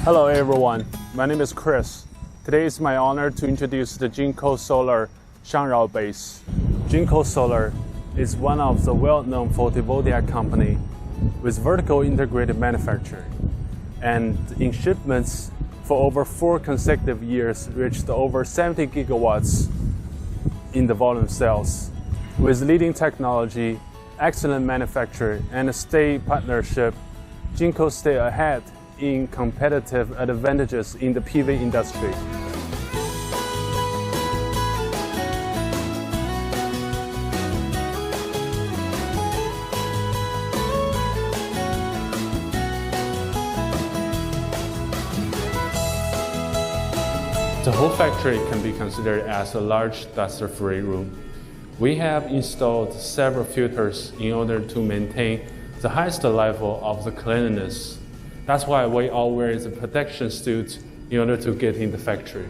Hello everyone, my name is Chris. Today it's my honor to introduce the JinkoSolar Shangrao base. JinkoSolar is one of the well-known photovoltaic company with vertical integrated manufacturing, and in shipments for over 4 consecutive years reached over 70 gigawatts in the volume sales. With leading technology, excellent manufacturing, and a state partnership, Jinko stay ahead in competitive advantages in the PV industry. The whole factory can be considered as a large dust-free room. We have installed several filters in order to maintain the highest level of the cleanliness. That's why we all wear the protection suits in order to get in the factory.